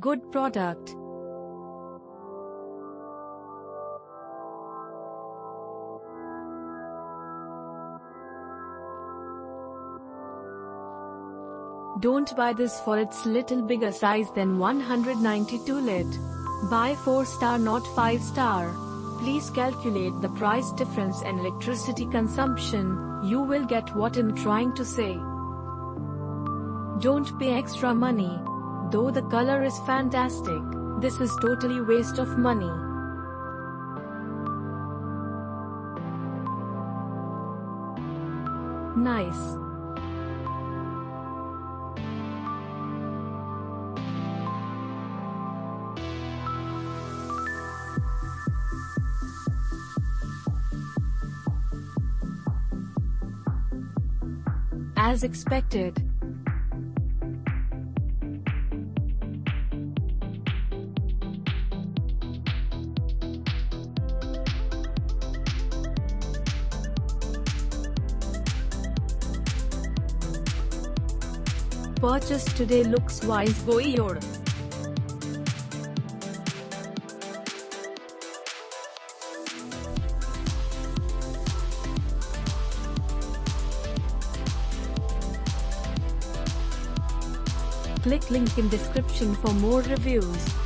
Good product. Don't buy this for its little bigger size than 192 lit. Buy 4-star not 5-star. Please calculate the price difference and electricity consumption. You will get what I'm trying to say. Don't pay extra money. Though the color is fantastic, this is totally waste of money. Nice. As expected. Purchase today. Looks wise boy. Your click link in description for more reviews.